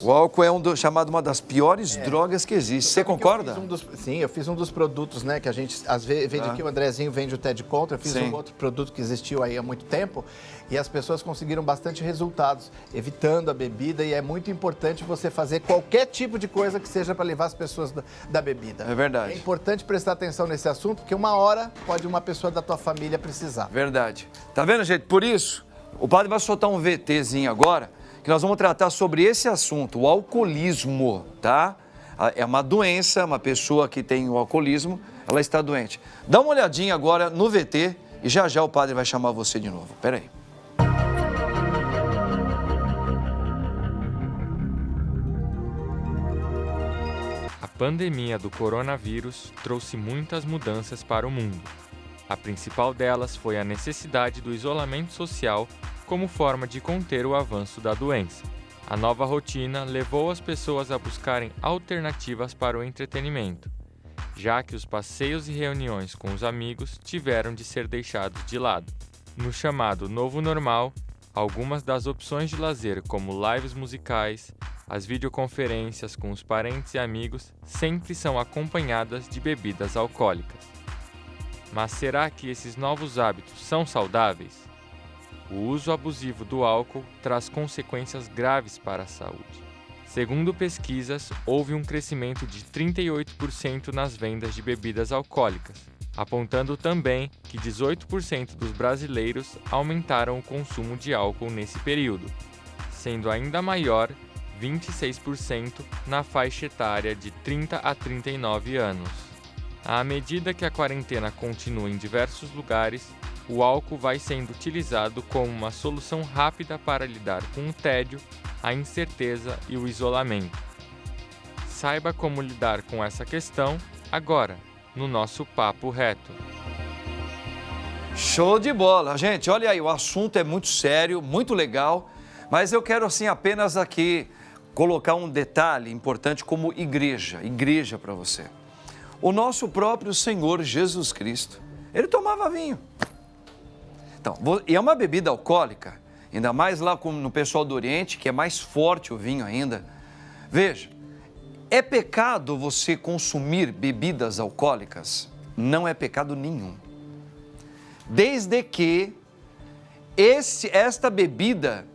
O álcool é chamado uma das piores drogas que existe. Você concorda? Eu fiz um dos produtos, né, que a gente às vezes vende aqui, o Andrezinho vende o TED Contra, eu fiz um outro produto que existiu aí há muito tempo e as pessoas conseguiram bastante resultados, evitando a bebida, e é muito importante você fazer qualquer tipo de coisa que seja para levar as pessoas da bebida. É verdade. É importante prestar atenção nesse assunto, porque uma hora pode uma pessoa da tua família precisar. Verdade. Tá vendo, gente? Por isso, o padre vai soltar um VTzinho agora, que nós vamos tratar sobre esse assunto, o alcoolismo, tá? É uma doença, uma pessoa que tem o alcoolismo, ela está doente. Dá uma olhadinha agora no VT e já já o padre vai chamar você de novo. Pera aí. A pandemia do coronavírus trouxe muitas mudanças para o mundo. A principal delas foi a necessidade do isolamento social como forma de conter o avanço da doença. A nova rotina levou as pessoas a buscarem alternativas para o entretenimento, já que os passeios e reuniões com os amigos tiveram de ser deixados de lado. No chamado novo normal, algumas das opções de lazer, como lives musicais, as videoconferências com os parentes e amigos, sempre são acompanhadas de bebidas alcoólicas. Mas será que esses novos hábitos são saudáveis? O uso abusivo do álcool traz consequências graves para a saúde. Segundo pesquisas, houve um crescimento de 38% nas vendas de bebidas alcoólicas, apontando também que 18% dos brasileiros aumentaram o consumo de álcool nesse período, sendo ainda maior 26% na faixa etária de 30 a 39 anos. À medida que a quarentena continua em diversos lugares, o álcool vai sendo utilizado como uma solução rápida para lidar com o tédio, a incerteza e o isolamento. Saiba como lidar com essa questão agora, no nosso Papo Reto. Show de bola, gente. Olha aí, o assunto é muito sério, muito legal, mas eu quero assim apenas aqui colocar um detalhe importante como igreja para você. O nosso próprio Senhor Jesus Cristo, ele tomava vinho. Então, e é uma bebida alcoólica, ainda mais lá no pessoal do Oriente, que é mais forte o vinho ainda. Veja, é pecado você consumir bebidas alcoólicas? Não é pecado nenhum. Desde que esta bebida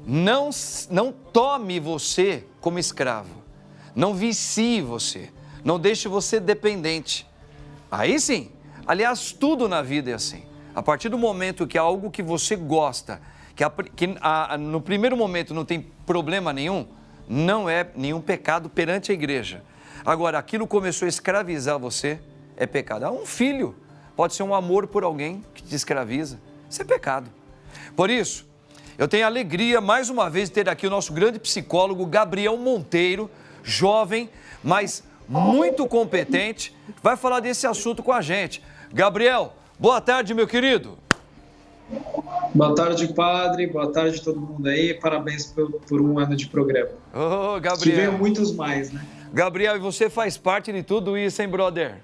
não tome você como escravo, não vicie você, não deixe você dependente. Aí sim, aliás, tudo na vida é assim. A partir do momento que é algo que você gosta, no primeiro momento não tem problema nenhum, não é nenhum pecado perante a igreja. Agora, aquilo começou a escravizar você, é pecado. Um filho pode ser um amor por alguém que te escraviza, isso é pecado. Por isso, eu tenho a alegria, mais uma vez, de ter aqui o nosso grande psicólogo, Gabriel Monteiro, jovem, mas muito competente, vai falar desse assunto com a gente. Gabriel, boa tarde, meu querido. Boa tarde, padre. Boa tarde a todo mundo aí. Parabéns por um ano de programa. Ô, Gabriel. Que venham muitos mais, né? Gabriel, e você faz parte de tudo isso, hein, brother?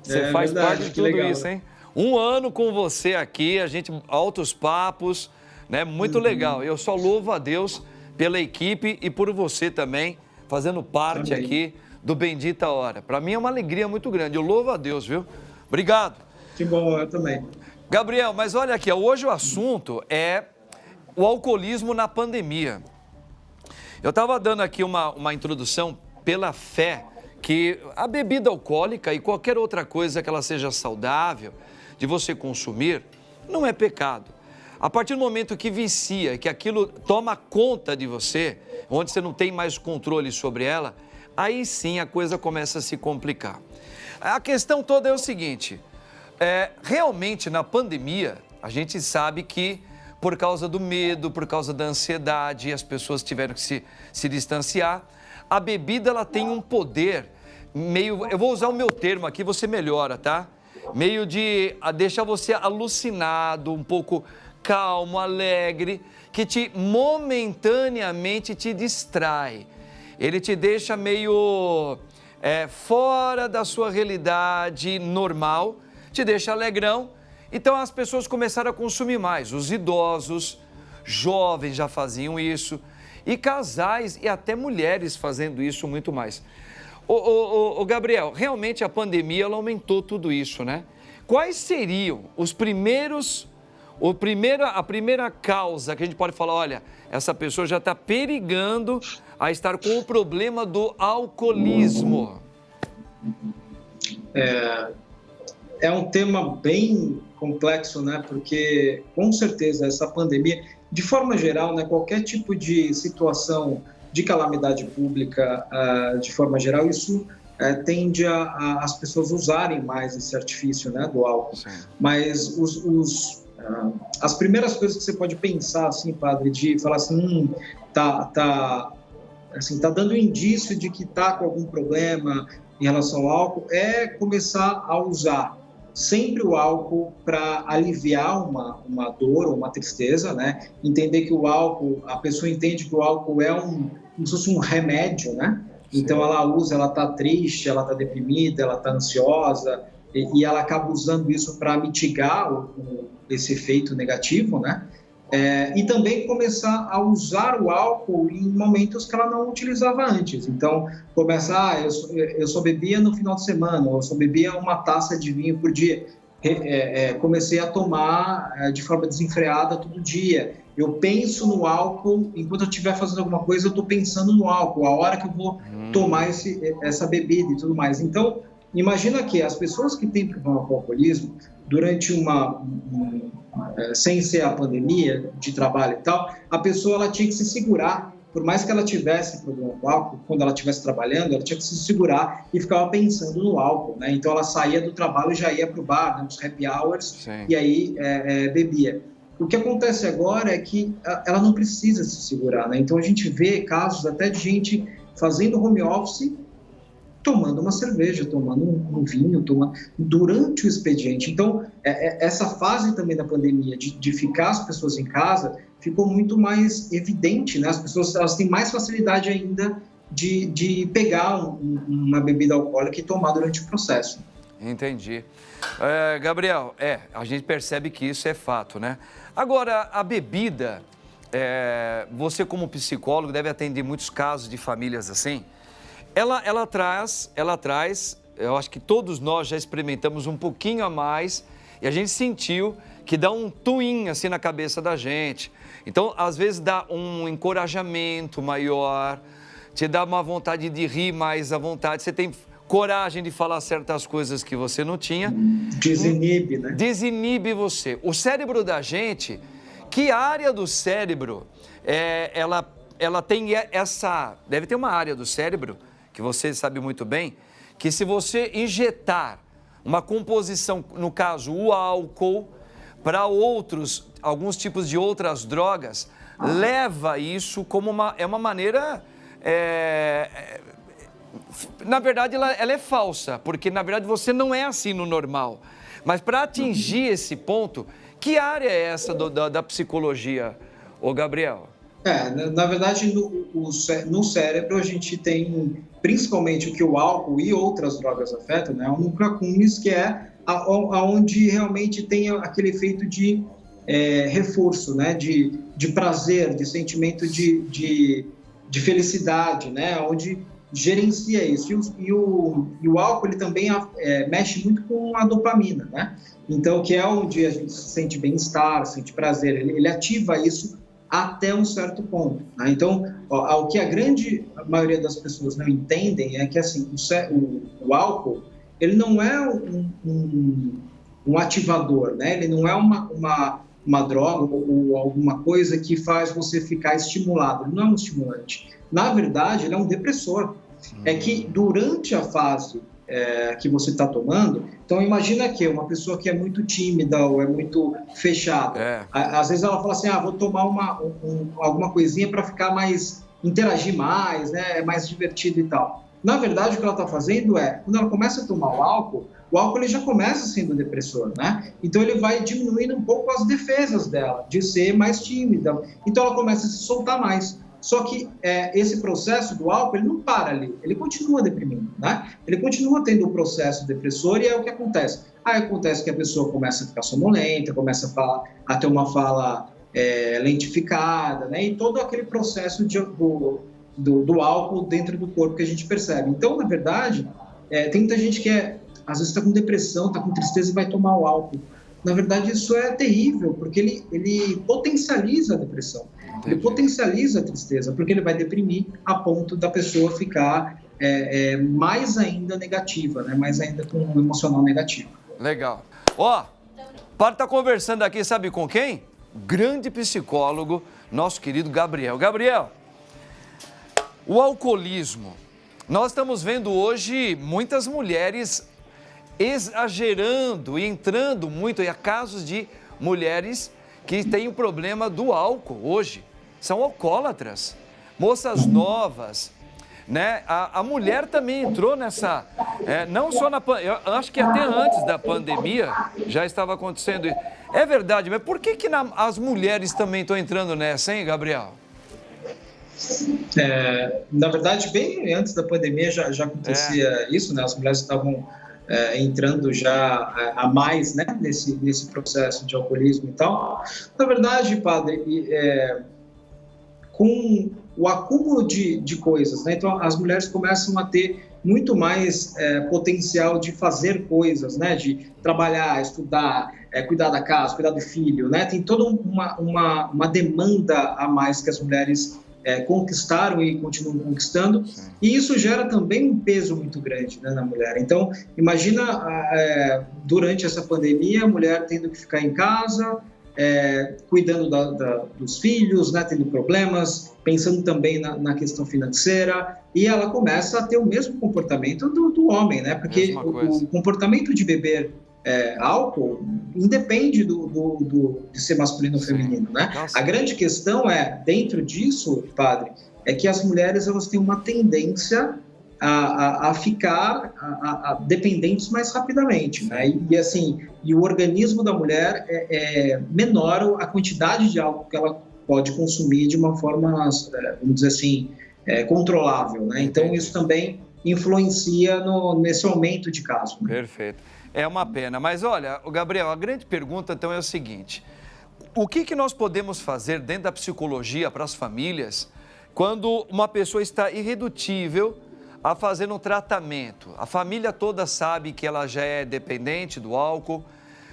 Você faz verdade, parte de tudo legal, isso, hein? Um ano com você aqui, a gente, altos papos, né? Muito legal. Eu só louvo a Deus pela equipe e por você também, fazendo parte aqui do Bendita Hora. Para mim é uma alegria muito grande. Eu louvo a Deus, viu? Obrigado. Que bom, eu também. Gabriel, mas olha aqui, hoje o assunto é o alcoolismo na pandemia. Eu estava dando aqui uma introdução pela fé que a bebida alcoólica e qualquer outra coisa que ela seja saudável de você consumir, não é pecado. A partir do momento que vicia, que aquilo toma conta de você, onde você não tem mais controle sobre ela, aí sim a coisa começa a se complicar. A questão toda é o seguinte, realmente na pandemia, a gente sabe que por causa do medo, por causa da ansiedade, as pessoas tiveram que se distanciar, a bebida ela tem um poder meio, eu vou usar o meu termo aqui, você melhora, tá? Meio de deixar você alucinado, um pouco calmo, alegre, que momentaneamente te distrai. Ele te deixa meio fora da sua realidade normal, te deixa alegrão. Então as pessoas começaram a consumir mais. Os idosos, jovens já faziam isso. e casais e até mulheres fazendo isso muito mais. Ô Gabriel, realmente a pandemia ela aumentou tudo isso, né? Quais seriam os primeiros, a primeira causa que a gente pode falar, olha, essa pessoa já está perigando a estar com o problema do alcoolismo? É um tema bem complexo, né? Porque, com certeza, essa pandemia, de forma geral, né, qualquer tipo de situação de calamidade pública, de forma geral, isso tende as pessoas usarem mais esse artifício, né, do álcool. Sim. Mas as primeiras coisas que você pode pensar, assim, padre, de falar assim, tá dando indício de que tá com algum problema em relação ao álcool, é começar a usar sempre o álcool para aliviar uma dor ou uma tristeza, né? Entender que o álcool, a pessoa entende que o álcool é como se fosse um remédio, né? Então ela usa, ela está triste, ela está deprimida, ela está ansiosa e ela acaba usando isso para mitigar esse efeito negativo, né? E também começar a usar o álcool em momentos que ela não utilizava antes. Então, começar, eu só bebia no final de semana, eu só bebia uma taça de vinho por dia. Comecei a tomar de forma desenfreada todo dia. Eu penso no álcool, enquanto eu estiver fazendo alguma coisa, eu estou pensando no álcool, a hora que eu vou tomar essa bebida e tudo mais. Então, imagina que as pessoas que têm problema com o alcoolismo, durante sem ser a pandemia de trabalho e tal, a pessoa ela tinha que se segurar, por mais que ela tivesse problema com álcool, quando ela estivesse trabalhando, ela tinha que se segurar e ficava pensando no álcool, né? Então ela saía do trabalho e já ia para o bar, né, nos happy hours, sim, e aí bebia. O que acontece agora é que ela não precisa se segurar, né? Então a gente vê casos até de gente fazendo home office, tomando uma cerveja, tomando um vinho, durante o expediente. Então, essa fase também da pandemia, de ficar as pessoas em casa, ficou muito mais evidente, né? As pessoas elas têm mais facilidade ainda de pegar uma bebida alcoólica e tomar durante o processo. Entendi. Gabriel, a gente percebe que isso é fato, né? Agora, a bebida, você como psicólogo deve atender muitos casos de famílias assim. Ela traz, eu acho que todos nós já experimentamos um pouquinho a mais e a gente sentiu que dá um twin assim na cabeça da gente. Então, às vezes dá um encorajamento maior, te dá uma vontade de rir mais à vontade, você tem coragem de falar certas coisas que você não tinha. Desinibe, né? Desinibe você. O cérebro da gente, que área do cérebro, ela tem deve ter uma área do cérebro, que você sabe muito bem, que se você injetar uma composição, no caso o álcool, para alguns tipos de outras drogas, leva isso como uma maneira, na verdade ela é falsa, porque na verdade você não é assim no normal, mas para atingir esse ponto, que área é essa da psicologia, ô Gabriel? Na verdade, no cérebro a gente tem, principalmente o que o álcool e outras drogas afetam, né? O núcleo accumbens, que é onde realmente tem aquele efeito de reforço, né? De prazer, de sentimento de felicidade, né? Onde gerencia isso. E o álcool, ele também mexe muito com a dopamina, né? Então, que é onde a gente sente bem-estar, sente prazer, ele ativa isso até um certo ponto, né? Então, o que a grande maioria das pessoas não entendem é que assim, o álcool, ele não é um ativador, né? Ele não é uma droga ou alguma coisa que faz você ficar estimulado, ele não é um estimulante. Na verdade, ele é um depressor. É que durante a fase que você está tomando, então imagina que uma pessoa que é muito tímida ou é muito fechada, às vezes ela fala assim, vou tomar alguma coisinha para ficar interagir mais, né, é mais divertido e tal. Na verdade, o que ela está fazendo quando ela começa a tomar o álcool ele já começa sendo depressor, né? Então ele vai diminuindo um pouco as defesas dela, de ser mais tímida, então ela começa a se soltar mais. Só que esse processo do álcool, ele não para ali, ele continua deprimindo, né? Ele continua tendo um processo depressor e é o que acontece. Aí acontece que a pessoa começa a ficar sonolenta, começa a ter uma fala lentificada, né? E todo aquele processo do álcool dentro do corpo que a gente percebe. Então, na verdade, tem muita gente que às vezes está com depressão, está com tristeza e vai tomar o álcool. Na verdade, isso é terrível, porque ele potencializa a depressão. Ele potencializa a tristeza, porque ele vai deprimir a ponto da pessoa ficar mais ainda negativa, né? Mais ainda com um emocional negativo. Legal. Ó, para estar conversando aqui, sabe com quem? Grande psicólogo, nosso querido Gabriel. Gabriel, o alcoolismo. Nós estamos vendo hoje muitas mulheres exagerando e entrando muito. Há casos de mulheres que têm o problema do álcool hoje. São alcoólatras, moças novas, né? A mulher também entrou nessa, não só eu acho que até antes da pandemia já estava acontecendo isso. É verdade, mas por que as mulheres também estão entrando nessa, hein, Gabriel? Na verdade, bem antes da pandemia já acontecia isso, né? As mulheres estavam entrando já a mais, né? nesse processo de alcoolismo e tal. Na verdade, padre, com o acúmulo de coisas, né? Então as mulheres começam a ter muito mais potencial de fazer coisas, né? De trabalhar, estudar, cuidar da casa, cuidar do filho, né? Tem toda uma demanda a mais que as mulheres conquistaram e continuam conquistando, e isso gera também um peso muito grande, né, na mulher. Então, imagina durante essa pandemia a mulher tendo que ficar em casa, cuidando dos filhos, né, tendo problemas, pensando também na questão financeira, e ela começa a ter o mesmo comportamento do homem, né, porque o comportamento de beber álcool independe de ser masculino ou feminino, né? Nossa. A grande questão dentro disso, padre, é que as mulheres elas têm uma tendência a ficar dependentes mais rapidamente, né? E o organismo da mulher menor a quantidade de álcool que ela pode consumir de uma forma, vamos dizer assim, controlável, né? Então isso também influencia nesse aumento de casos. Né? Perfeito. É uma pena, mas olha, Gabriel, a grande pergunta então é o seguinte, o que nós podemos fazer dentro da psicologia para as famílias quando uma pessoa está irredutível a fazer um tratamento? A família toda sabe que ela já é dependente do álcool.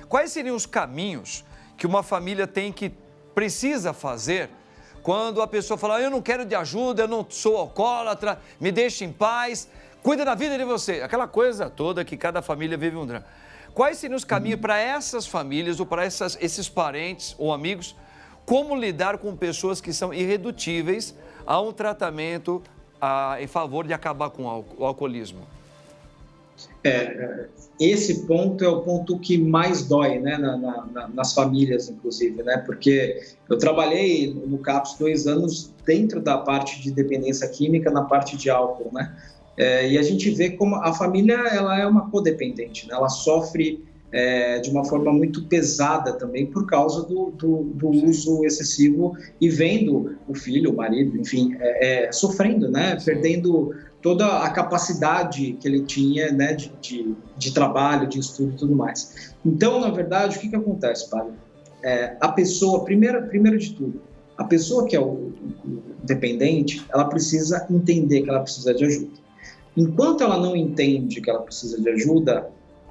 Quais seriam os caminhos que uma família precisa fazer quando a pessoa fala, eu não quero de ajuda, eu não sou alcoólatra, me deixe em paz... Cuida da vida de você, aquela coisa toda que cada família vive um drama. Quais seriam os caminhos para essas famílias ou para esses parentes ou amigos, como lidar com pessoas que são irredutíveis a um tratamento em favor de acabar com o alcoolismo? Esse ponto é o ponto que mais dói, né, nas famílias, inclusive, né, porque eu trabalhei no CAPS 2 anos dentro da parte de dependência química, na parte de álcool, né, e a gente vê como a família ela é uma codependente, né, ela sofre de uma forma muito pesada também por causa do uso excessivo e vendo o filho, o marido, enfim, sofrendo, né, perdendo toda a capacidade que ele tinha, né, de trabalho, de estudo e tudo mais. Então, na verdade, o que acontece, padre? A pessoa, primeiro de tudo, a pessoa que é o dependente, ela precisa entender que ela precisa de ajuda. Enquanto ela não entende que ela precisa de ajuda,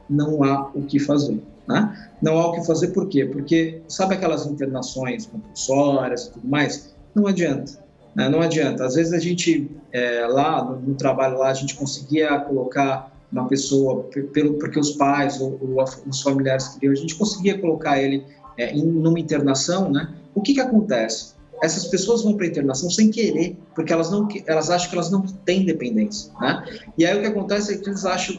não há o que fazer, né? Não há o que fazer por quê? Porque, sabe aquelas internações compulsórias e tudo mais? Não adianta, né? Não adianta. Às vezes a gente, lá no trabalho, lá a gente conseguia colocar uma pessoa, porque os pais ou os familiares queriam, a gente conseguia colocar ele numa internação, né? O que acontece? Essas pessoas vão para a internação sem querer, porque elas acham que elas não têm dependência, né? E aí o que acontece é que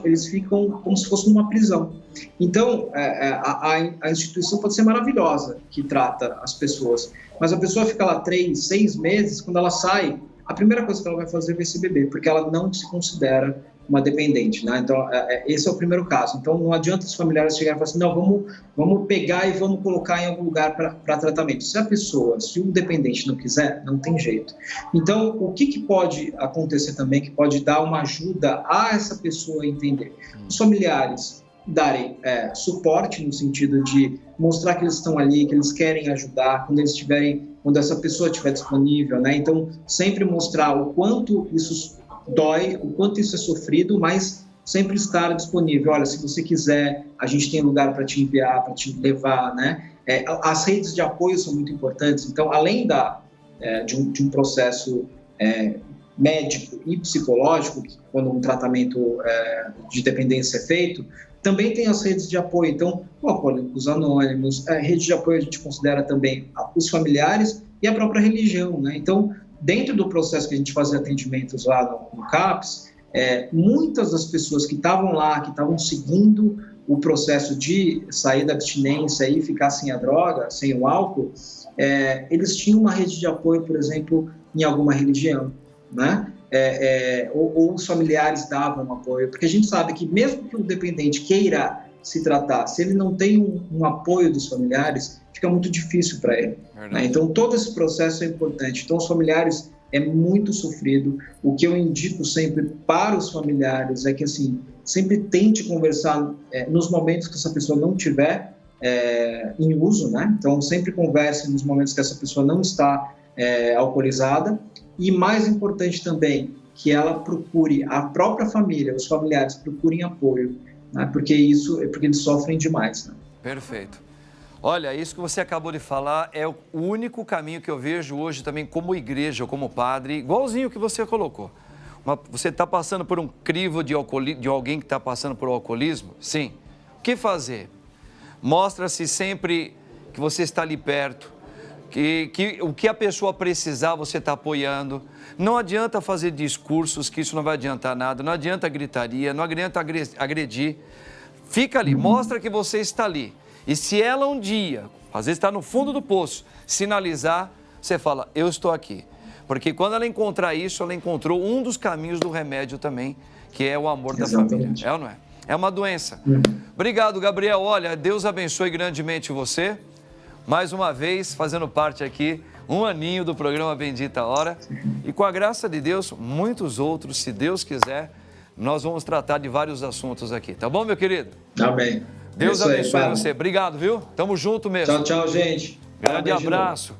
eles ficam como se fosse numa prisão. Então, a instituição pode ser maravilhosa, que trata as pessoas, mas a pessoa fica lá 3, 6 meses, quando ela sai, a primeira coisa que ela vai fazer vai ser beber, porque ela não se considera uma dependente, né? Então, esse é o primeiro caso. Então, não adianta os familiares chegarem e falarem assim, não, vamos pegar e vamos colocar em algum lugar para tratamento. Se o dependente não quiser, não tem jeito. Então, o que pode acontecer também, que pode dar uma ajuda a essa pessoa entender? Os familiares darem suporte no sentido de mostrar que eles estão ali, que eles querem ajudar, quando essa pessoa estiver disponível, né? Então, sempre mostrar o quanto isso dói, o quanto isso é sofrido, mas sempre estar disponível. Olha, se você quiser, a gente tem lugar para te enviar, para te levar, né? As redes de apoio são muito importantes. Então, além de um processo médico e psicológico, quando um tratamento de dependência é feito, também tem as redes de apoio. Então, o Alcoólicos Anônimos, a rede de apoio a gente considera também os familiares e a própria religião, né? Então, dentro do processo que a gente fazia atendimentos lá no CAPS, muitas das pessoas que estavam lá, que estavam seguindo o processo de sair da abstinência e ficar sem a droga, sem o álcool, eles tinham uma rede de apoio, por exemplo, em alguma religião, né? Ou os familiares davam apoio, porque a gente sabe que mesmo que o dependente queira se tratar, se ele não tem um apoio dos familiares, fica muito difícil para ele, né? Então, todo esse processo é importante. Então, os familiares é muito sofrido. O que eu indico sempre para os familiares é que, assim, sempre tente conversar nos momentos que essa pessoa não tiver em uso, né? Então, sempre converse nos momentos que essa pessoa não está alcoolizada. E mais importante também, que ela procure, a própria família, os familiares procurem apoio, né? Porque eles sofrem demais, né? Perfeito. Olha, isso que você acabou de falar é o único caminho que eu vejo hoje também como igreja, como padre, igualzinho que você colocou. Você está passando por um crivo de alguém que está passando por alcoolismo? Sim. O que fazer? Mostra-se sempre que você está ali perto, que o que a pessoa precisar você está apoiando. Não adianta fazer discursos, que isso não vai adiantar nada, não adianta gritaria, não adianta agredir. Fica ali, mostra que você está ali. E se ela um dia, às vezes está no fundo do poço, sinalizar, você fala, eu estou aqui. Porque quando ela encontrar isso, ela encontrou um dos caminhos do remédio também, que é o amor da família. É ou não é? É uma doença. Obrigado, Gabriel. Olha, Deus abençoe grandemente você. Mais uma vez, fazendo parte aqui, um aninho do programa Bendita Hora. E com a graça de Deus, muitos outros, se Deus quiser, nós vamos tratar de vários assuntos aqui. Tá bom, meu querido? Amém. Deus abençoe você. Obrigado, viu? Tamo junto mesmo. Tchau, tchau, gente. Grande abraço.